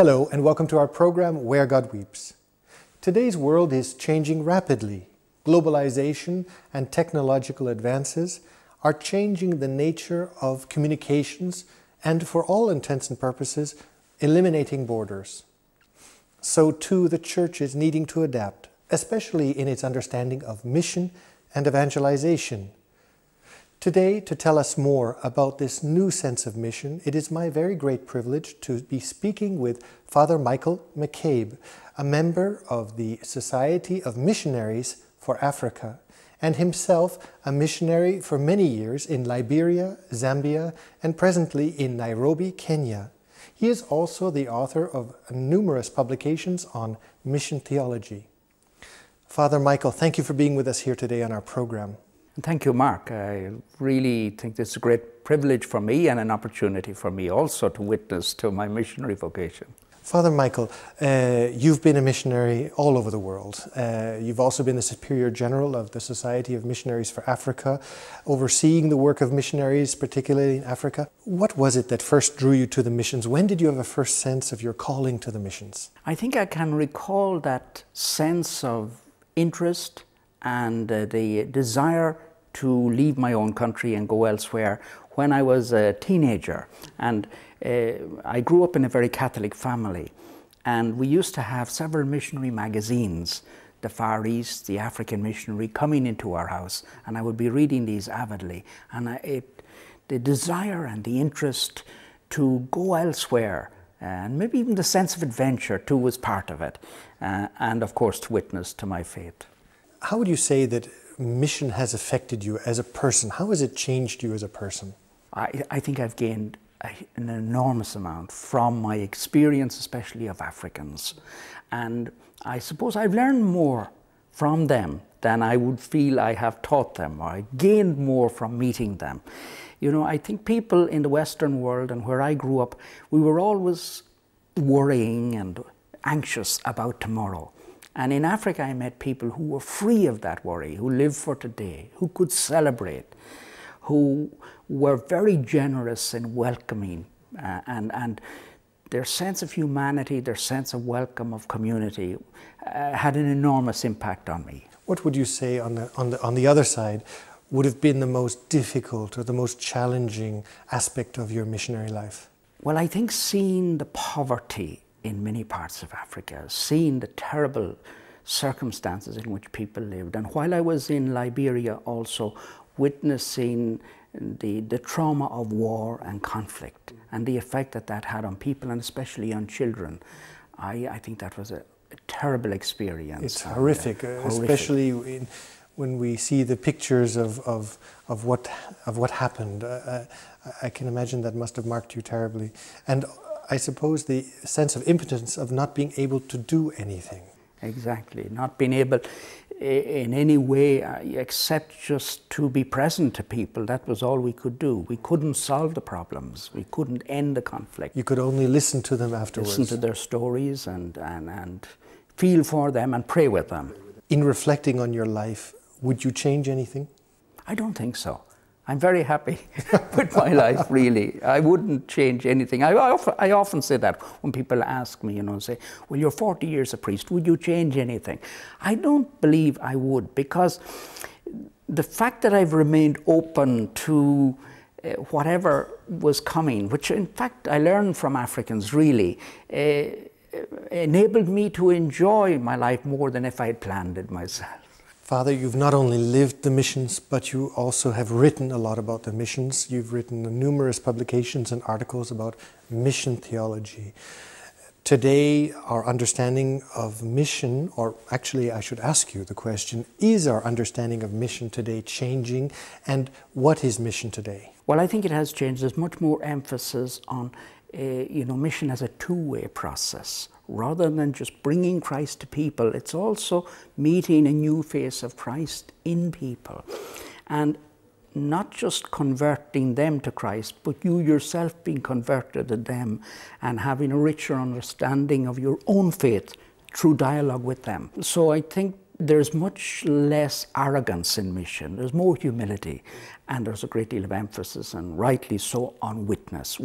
Hello and welcome to our program Where God Weeps. Today's world is changing rapidly. Globalization and technological advances are changing the nature of communications and, for all intents and purposes, eliminating borders. So too the Church is needing to adapt, especially in its understanding of mission and evangelization. Today, to tell us more about this new sense of mission, it is my very great privilege to be speaking with Fr Michael McCabe, a member of the Society of Missionaries for Africa, and himself a missionary for many years in Liberia, Zambia, and presently in Nairobi, Kenya. He is also the author of numerous publications on Mission Theology. Father Michael, thank you for being with us here today on our program. Thank you, Mark. I really think this is a great privilege for me and an opportunity for me also to witness to my missionary vocation. Father Michael, you've been a missionary all over the world. You've also been the Superior General of the Society of Missionaries for Africa, overseeing the work of missionaries, particularly in Africa. What was it that first drew you to the missions? When did you have a first sense of your calling to the missions? I think I can recall that sense of interest and the desire to leave my own country and go elsewhere when I was a teenager. And I grew up in a very Catholic family, and we used to have several missionary magazines, the Far East, the African Missionary, coming into our house, and I would be reading these avidly. And the desire and the interest to go elsewhere, and maybe even the sense of adventure too was part of it, and of course to witness to my faith. How would you say that mission has affected you as a person? How has it changed you as a person? I think I've gained an enormous amount from my experience, especially of Africans. And I suppose I've learned more from them than I would feel I have taught them, or I gained more from meeting them. You know, I think people in the Western world and where I grew up, we were always worrying and anxious about tomorrow. And in Africa, I met people who were free of that worry, who lived for today, who could celebrate, who were very generous in welcoming, and their sense of humanity, their sense of welcome, of community, had an enormous impact on me. What would you say on the other side would have been the most difficult or the most challenging aspect of your missionary life? Well, I think seeing the poverty in many parts of Africa, seeing the terrible circumstances in which people lived. And while I was in Liberia also witnessing the trauma of war and conflict and the effect that that had on people and especially on children, I think that was a terrible experience. It's horrific, especially when we see the pictures of what happened. I can imagine that must have marked you terribly. And I suppose the sense of impotence of not being able to do anything. Exactly, not being able in any way except just to be present to people. That was all we could do. We couldn't solve the problems. We couldn't end the conflict. You could only listen to them afterwards. Listen to their stories and feel for them and pray with them. In reflecting on your life, would you change anything? I don't think so. I'm very happy with my life, really. I wouldn't change anything. I often say that when people ask me, say, well, you're 40 years a priest, would you change anything? I don't believe I would, because the fact that I've remained open to whatever was coming, which in fact I learned from Africans really, enabled me to enjoy my life more than if I had planned it myself. Father, you've not only lived the missions, but you also have written a lot about the missions. You've written numerous publications and articles about mission theology. Today, our understanding of mission, or actually I should ask you the question, is our understanding of mission today changing, and what is mission today? Well, I think it has changed. There's much more emphasis on mission as a two-way process. Rather than just bringing Christ to people, it's also meeting a new face of Christ in people. And not just converting them to Christ, but you yourself being converted to them and having a richer understanding of your own faith through dialogue with them. So I think there's much less arrogance in mission, there's more humility, and there's a great deal of emphasis, and rightly so, on witness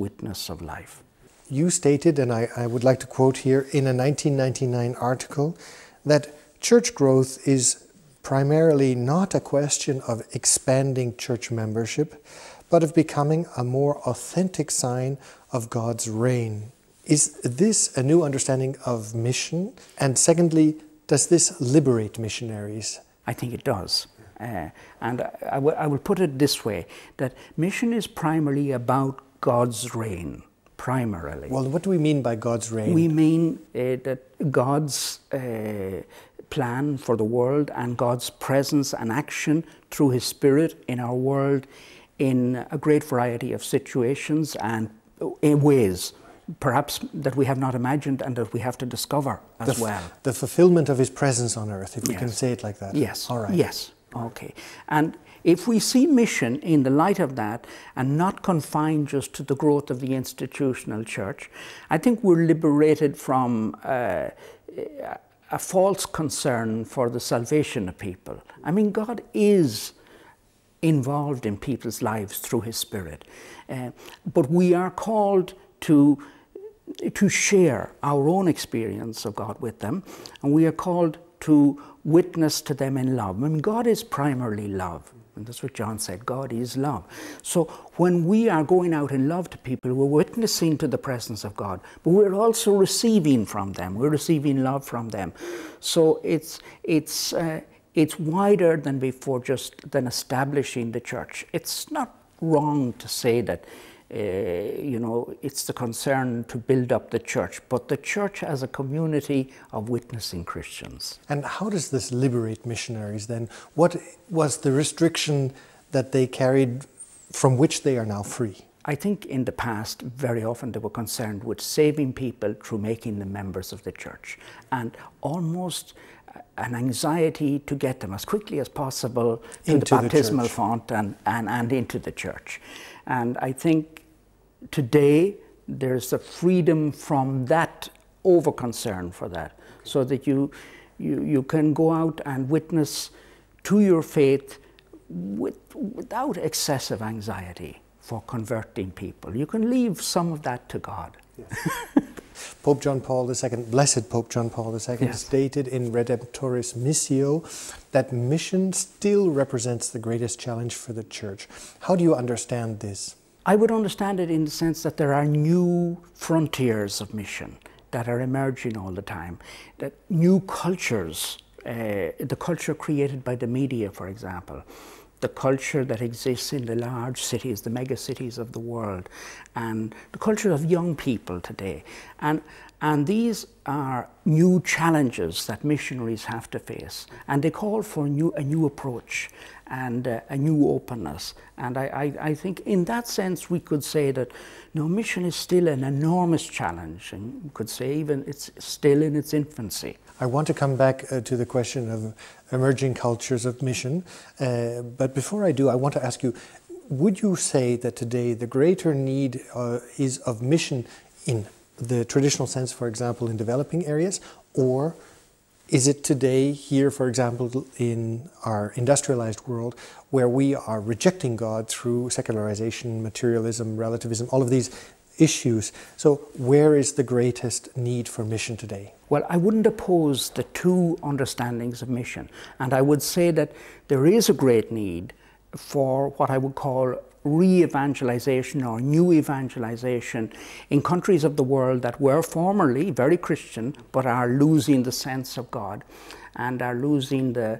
of life. you stated, and I would like to quote here, in a 1999 article, that church growth is primarily not a question of expanding church membership, but of becoming a more authentic sign of God's reign. Is this a new understanding of mission? And secondly, does this liberate missionaries? I think it does. And I will put it this way, that mission is primarily about God's reign, primarily. Well, what do we mean by God's reign? We mean that God's plan for the world and God's presence and action through His Spirit in our world in a great variety of situations and in ways perhaps that we have not imagined and that we have to discover as well. The fulfillment of His presence on earth, if we can say it like that. Yes. All right. Yes. Okay. And if we see mission in the light of that and not confined just to the growth of the institutional church, I think we're liberated from a false concern for the salvation of people. I mean, God is involved in people's lives through His Spirit. But we are called to share our own experience of God with them, and we are called to witness to them in love. I mean, God is primarily love, and that's what John said, God is love. So when we are going out in love to people, we're witnessing to the presence of God, but we're also receiving from them, we're receiving love from them. So it's wider than before than establishing the church. It's not wrong to say that it's the concern to build up the church, but the church as a community of witnessing Christians. And how does this liberate missionaries then? What was the restriction that they carried from which they are now free? I think in the past, very often they were concerned with saving people through making them members of the church, and almost an anxiety to get them as quickly as possible to the baptismal font and into the church. And I think today there's a freedom from that over-concern for that, so that you can go out and witness to your faith without excessive anxiety for converting people. You can leave some of that to God. Yes. Pope John Paul II, Blessed Pope John Paul II, yes, stated in Redemptoris Missio that mission still represents the greatest challenge for the Church. How do you understand this? I would understand it in the sense that there are new frontiers of mission that are emerging all the time, that new cultures, the culture created by the media, for example, the culture that exists in the large cities, the mega cities of the world, and the culture of young people today. And these are new challenges that missionaries have to face, and they call for a new approach and a new openness. And I think in that sense we could say that mission is still an enormous challenge, and we could say even it's still in its infancy. I want to come back to the question of emerging cultures of mission, but before I do, I want to ask you, would you say that today the greater need is of mission in the traditional sense, for example, in developing areas, or is it today here, for example, in our industrialized world, where we are rejecting God through secularization, materialism, relativism, all of these issues? So where is the greatest need for mission today? Well, I wouldn't oppose the two understandings of mission, and I would say that there is a great need for what I would call re-evangelization or new evangelization in countries of the world that were formerly very Christian but are losing the sense of God and are losing the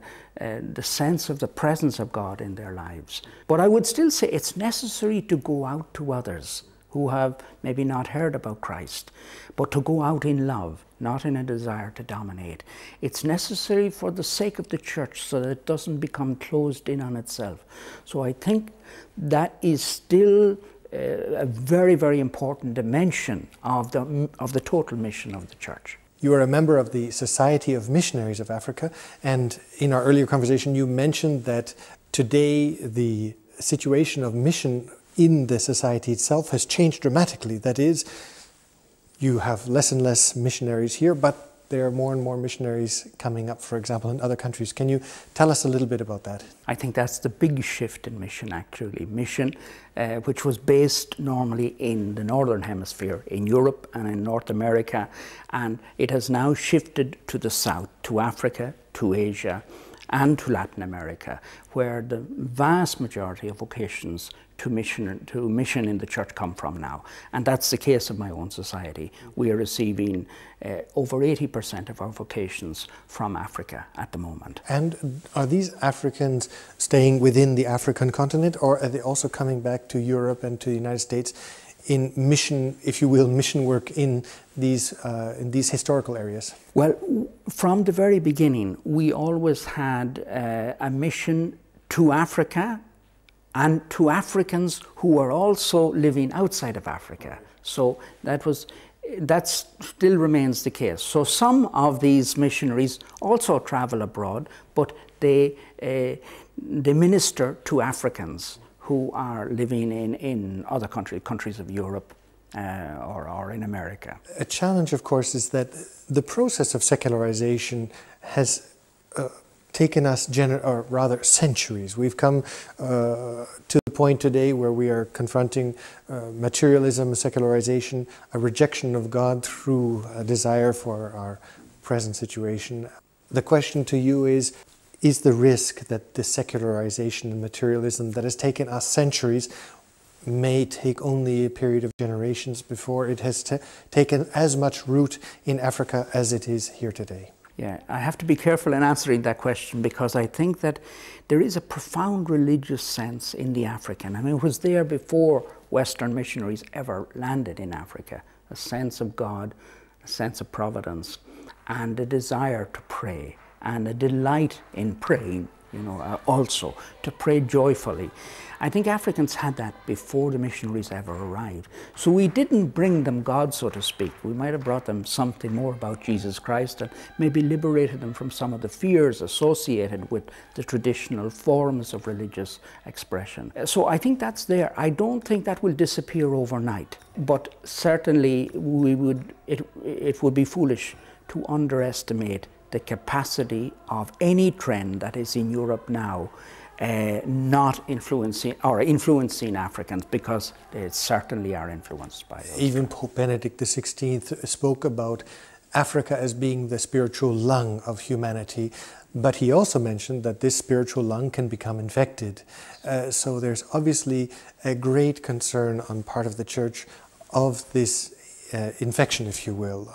sense of the presence of God in their lives. But I would still say it's necessary to go out to others who have maybe not heard about Christ, but to go out in love, not in a desire to dominate. It's necessary for the sake of the church so that it doesn't become closed in on itself. So I think that is still a very, very important dimension of the total mission of the church. You are a member of the Society of Missionaries of Africa, and in our earlier conversation you mentioned that today the situation of mission in the society itself has changed dramatically. That is, you have less and less missionaries here, but there are more and more missionaries coming up, for example, in other countries. Can you tell us a little bit about that? I think that's the big shift in mission, actually. Mission, which was based normally in the Northern Hemisphere, in Europe and in North America, and it has now shifted to the South, to Africa, to Asia, and to Latin America, where the vast majority of vocations to mission in the church come from now. And that's the case of my own society. We are receiving over 80% of our vocations from Africa at the moment. And are these Africans staying within the African continent, or are they also coming back to Europe and to the United States in mission, if you will, mission work in these historical areas? Well, from the very beginning, we always had a mission to Africa and to Africans who were also living outside of Africa. So that still remains the case. So some of these missionaries also travel abroad, but they minister to Africans who are living in other countries of Europe or in America. A challenge, of course, is that the process of secularization has taken us, or rather centuries. We've come to the point today where we are confronting materialism, secularization, a rejection of God through a desire for our present situation. The question to you is the risk that the secularization and materialism that has taken us centuries may take only a period of generations before it has taken as much root in Africa as it is here today? Yeah, I have to be careful in answering that question, because I think that there is a profound religious sense in the African. I mean, it was there before Western missionaries ever landed in Africa. A sense of God, a sense of providence, and a desire to pray, and a delight in praying, also to pray joyfully. I think Africans had that before the missionaries ever arrived. So we didn't bring them God, so to speak. We might have brought them something more about Jesus Christ and maybe liberated them from some of the fears associated with the traditional forms of religious expression. So I think that's there. I don't think that will disappear overnight, but certainly it would be foolish to underestimate the capacity of any trend that is in Europe now not influencing Africans, because they certainly are influenced by those. Even Pope Benedict XVI spoke about Africa as being the spiritual lung of humanity, but he also mentioned that this spiritual lung can become infected. So there's obviously a great concern on part of the Church of this infection, if you will,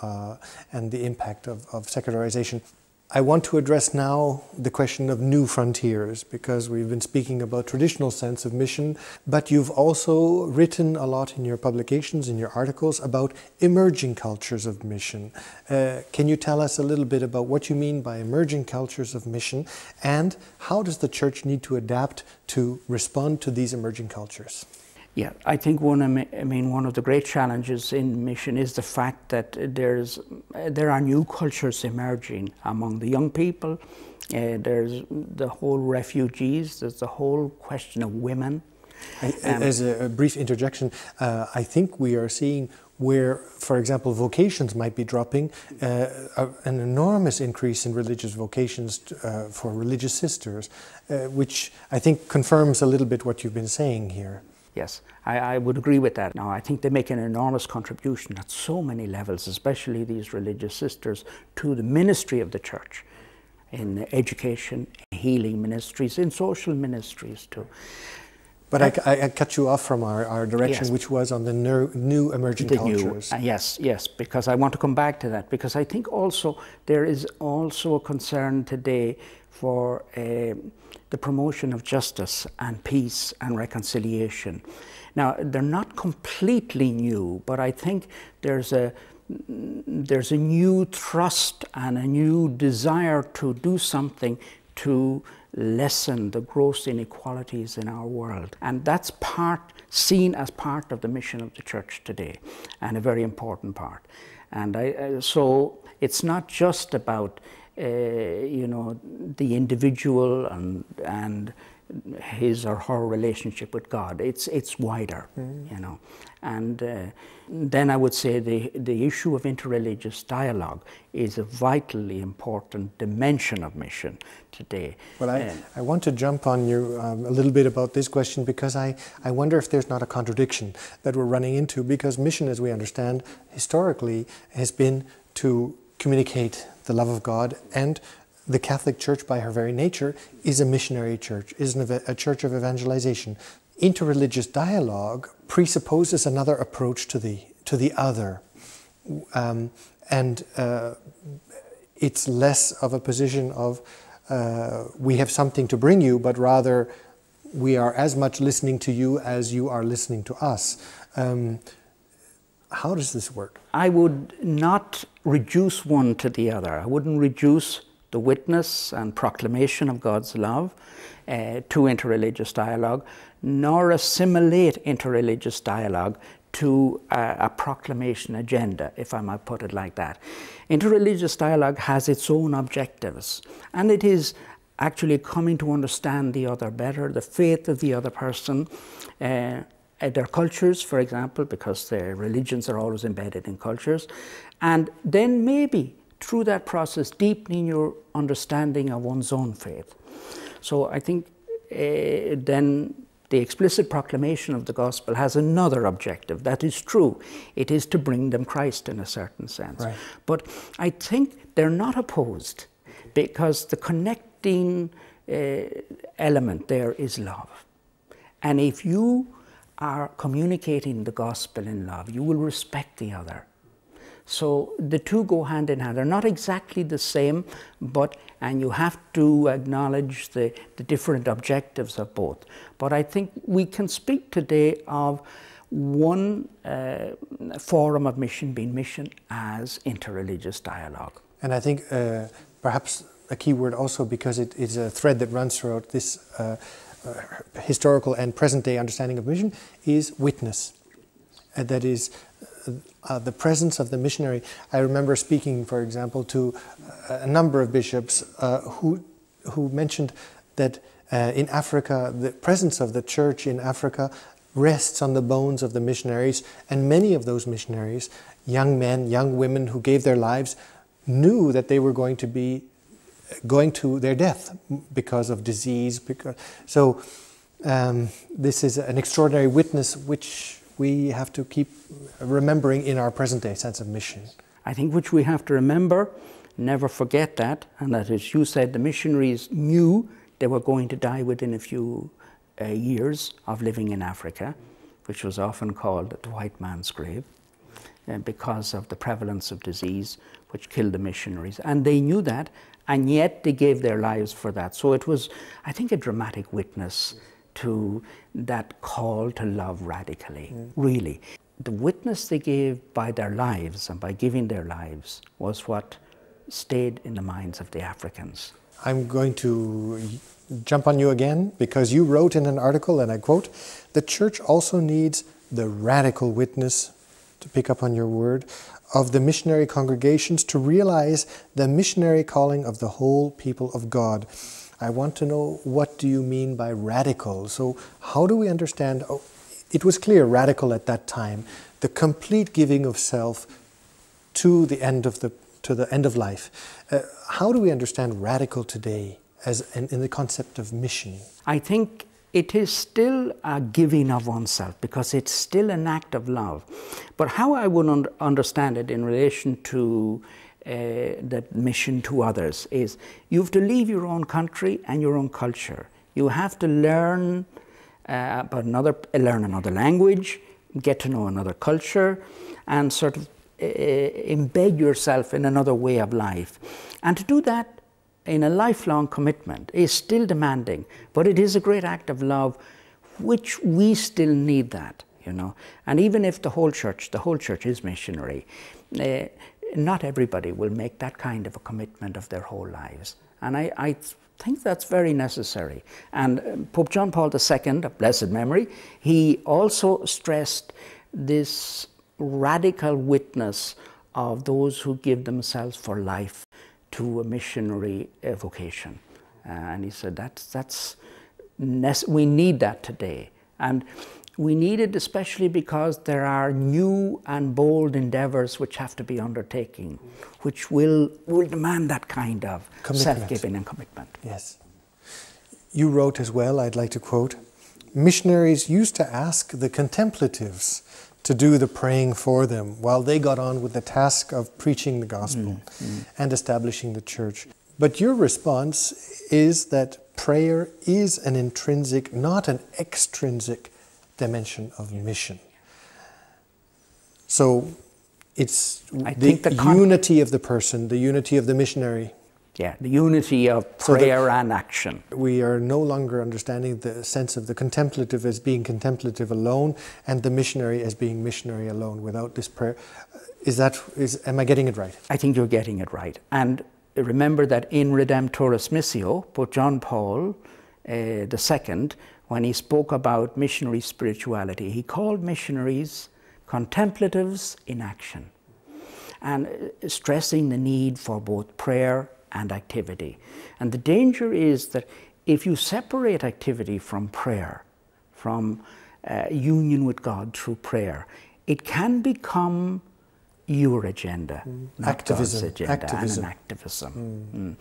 and the impact of secularization. I want to address now the question of new frontiers, because we've been speaking about traditional sense of mission, but you've also written a lot in your publications, in your articles, about emerging cultures of mission. Can you tell us a little bit about what you mean by emerging cultures of mission, and how does the Church need to adapt to respond to these emerging cultures? Yeah, I think one of the great challenges in mission is the fact that there are new cultures emerging among the young people. There's the whole refugees. There's the whole question of women. As a brief interjection, I think we are seeing where, for example, vocations might be dropping, an enormous increase in religious vocations for religious sisters, which I think confirms a little bit what you've been saying here. Yes, I would agree with that. Now, I think they make an enormous contribution at so many levels, especially these religious sisters, to the ministry of the Church, in education, healing ministries, in social ministries too. But I cut you off from our direction, yes, which was on the new emerging cultures. Yes, because I want to come back to that, because I think also there is also a concern today for the promotion of justice and peace and reconciliation. Now, they're not completely new, but I think there's a new trust and a new desire to do something to lessen the gross inequalities in our world. And that's seen as part of the mission of the Church today, and a very important part. And so it's not just about the individual and his or her relationship with God. It's wider, you know. And then I would say the issue of interreligious dialogue is a vitally important dimension of mission today. Well, I want to jump on you a little bit about this question, because I wonder if there's not a contradiction that we're running into, because mission, as we understand, historically has been to communicate the love of God, and the Catholic Church, by her very nature, is a missionary church, is a church of evangelization. Interreligious dialogue presupposes another approach to the other, and it's less of a position of we have something to bring you, but rather we are as much listening to you as you are listening to us. How does this work? I would not reduce one to the other. I wouldn't reduce the witness and proclamation of God's love to interreligious dialogue, nor assimilate interreligious dialogue to a proclamation agenda, if I might put it like that. Interreligious dialogue has its own objectives, and it is actually coming to understand the other better, the faith of the other person, their cultures, for example, because their religions are always embedded in cultures, and then maybe through that process deepening your understanding of one's own faith. So I think then the explicit proclamation of the gospel has another objective. That is true. It is to bring them Christ in a certain sense. Right. But I think they're not opposed, because the connecting element there is love. And if you are communicating the gospel in love, you will respect the other. So the two go hand in hand. They're not exactly the same, and you have to acknowledge the different objectives of both. But I think we can speak today of one forum of mission being mission as interreligious dialogue. And I think perhaps a key word also, because it is a thread that runs throughout this historical and present day understanding of mission, is witness. That is the presence of the missionary. I remember speaking, for example, to a number of bishops who mentioned that in Africa, the presence of the church in Africa rests on the bones of the missionaries, and many of those missionaries, young men, young women who gave their lives, knew that they were going to be going to their death because of disease. So this is an extraordinary witness which we have to keep remembering in our present day sense of mission. I think which we have to remember, never forget that, and that, as you said, the missionaries knew they were going to die within a few years of living in Africa, which was often called the white man's grave, because of the prevalence of disease which killed the missionaries. And they knew that, and yet they gave their lives for that. So it was, I think, a dramatic witness to that call to love radically, really. The witness they gave by their lives and by giving their lives was what stayed in the minds of the Africans. I'm going to jump on you again, because you wrote in an article, and I quote, "The church also needs the radical witness," to pick up on your word, "of the missionary congregations to realize the missionary calling of the whole people of God." I want to know, what do you mean by radical? So how do we understand, it was clear, radical at that time, the complete giving of self to the end of life. How do we understand radical today as in the concept of mission? I think it is still a giving of oneself, because it's still an act of love. But how I would understand it in relation to that mission to others is, you have to leave your own country and your own culture. You have to learn learn another language, get to know another culture, and sort of embed yourself in another way of life. And to do that in a lifelong commitment is still demanding, but it is a great act of love, which we still need that, you know. And even if the whole church is missionary, not everybody will make that kind of a commitment of their whole lives. And I think that's very necessary. And Pope John Paul II, of blessed memory, he also stressed this radical witness of those who give themselves for life to a missionary vocation. And he said that's we need that today. And we need it especially because there are new and bold endeavours which have to be undertaken, which will demand that kind of self-giving and commitment. Yes. You wrote as well, I'd like to quote, missionaries used to ask the contemplatives to do the praying for them while they got on with the task of preaching the gospel and establishing the church. But your response is that prayer is an intrinsic, not an extrinsic dimension of mission. So it's the unity of the person, the unity of the missionary. Yeah, the unity of prayer and action. We are no longer understanding the sense of the contemplative as being contemplative alone and the missionary as being missionary alone without this prayer. Am I getting it right? I think you're getting it right. And remember that in Redemptoris Missio, Pope John Paul II, when he spoke about missionary spirituality, he called missionaries contemplatives in action, and stressing the need for both prayer and activity. And the danger is that if you separate activity from prayer, from union with God through prayer, it can become your agenda, not God's agenda, and an activism.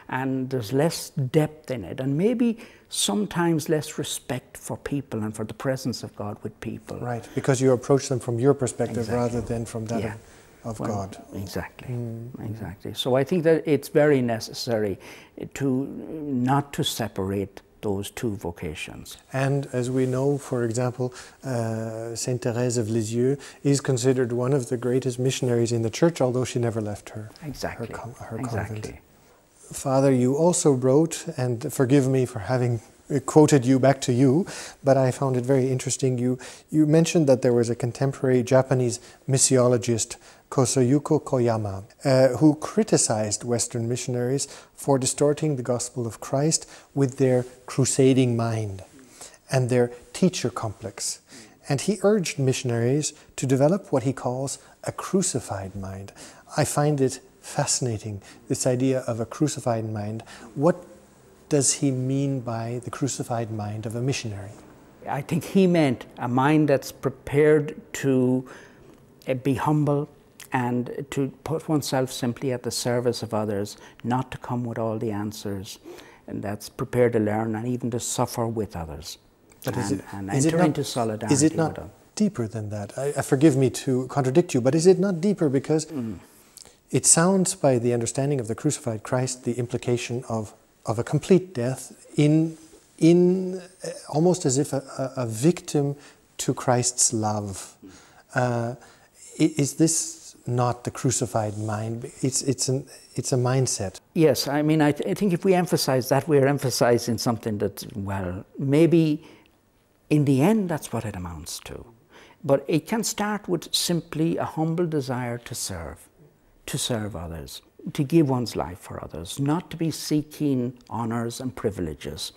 And there's less depth in it, and maybe sometimes less respect for people and for the presence of God with people. Right, because you approach them from your perspective rather than from that of God. Exactly, exactly. So I think that it's very necessary not to separate those two vocations. And as we know, for example, Saint Thérèse of Lisieux is considered one of the greatest missionaries in the church, although she never left her convent. Father, you also wrote, and forgive me for having quoted you back to you, but I found it very interesting. You mentioned that there was a contemporary Japanese missiologist, Kosoyuko Koyama, who criticized Western missionaries for distorting the gospel of Christ with their crusading mind and their teacher complex. And he urged missionaries to develop what he calls a crucified mind. I find it fascinating, this idea of a crucified mind. What does he mean by the crucified mind of a missionary? I think he meant a mind that's prepared to be humble and to put oneself simply at the service of others, not to come with all the answers, and that's prepared to learn and even to suffer with others. But enter into solidarity. Is it not deeper than that? Forgive me to contradict you, but is it not deeper? Because it sounds, by the understanding of the crucified Christ, the implication of a complete death in almost as if a victim to Christ's love. Is this not the crucified mind? It's a mindset. Yes, I mean, I think if we emphasize that, we're emphasizing something that, well, maybe in the end that's what it amounts to. But it can start with simply a humble desire to serve others, to give one's life for others, not to be seeking honors and privileges,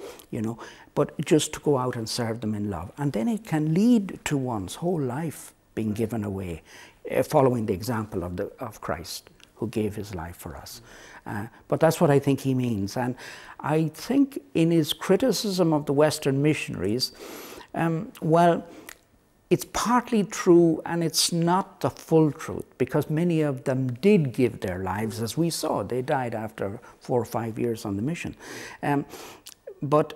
but just to go out and serve them in love. And then it can lead to one's whole life being given away, following the example of Christ, who gave his life for us. But that's what I think he means. And I think in his criticism of the Western missionaries, well, it's partly true and it's not the full truth, because many of them did give their lives, as we saw. They died after 4 or 5 years on the mission. But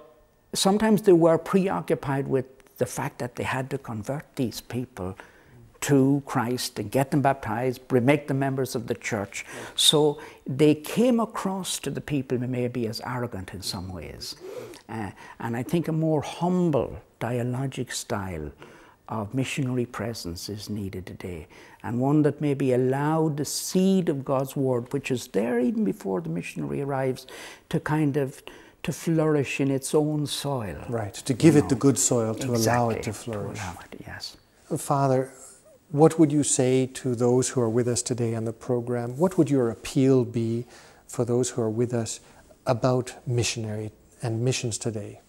sometimes they were preoccupied with the fact that they had to convert these people to Christ and get them baptized, make them members of the church. So they came across to the people maybe as arrogant in some ways. And I think a more humble, dialogic style of missionary presence is needed today, and one that maybe allowed the seed of God's word, which is there even before the missionary arrives, to flourish in its own soil. Right, to give it the good soil, to allow it to flourish. To allow it, yes. Father, what would you say to those who are with us today on the program? What would your appeal be for those who are with us about missionary and missions today?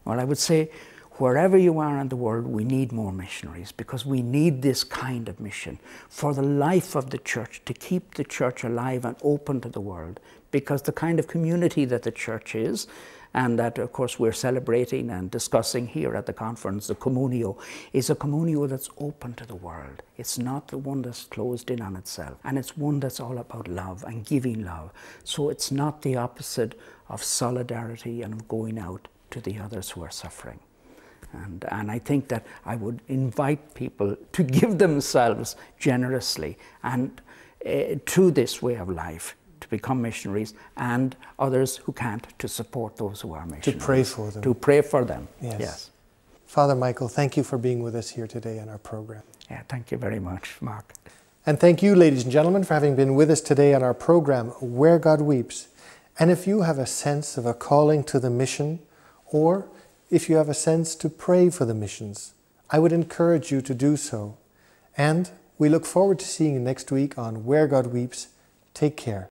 Well, I would say, wherever you are in the world, we need more missionaries, because we need this kind of mission for the life of the church, to keep the church alive and open to the world. Because the kind of community that the church is, and that of course we're celebrating and discussing here at the conference, the communio, is a communio that's open to the world. It's not the one that's closed in on itself, and it's one that's all about love and giving love. So it's not the opposite of solidarity and of going out to the others who are suffering. And I think that I would invite people to give themselves generously and to this way of life, to become missionaries, and others who can't, to support those who are missionaries. To pray for them. To pray for them, yes. Yes. Father Michael, thank you for being with us here today on our program. Yeah, thank you very much, Mark. And thank you, ladies and gentlemen, for having been with us today on our program, Where God Weeps. And if you have a sense of a calling to the mission, or if you have a sense to pray for the missions, I would encourage you to do so. And we look forward to seeing you next week on Where God Weeps. Take care.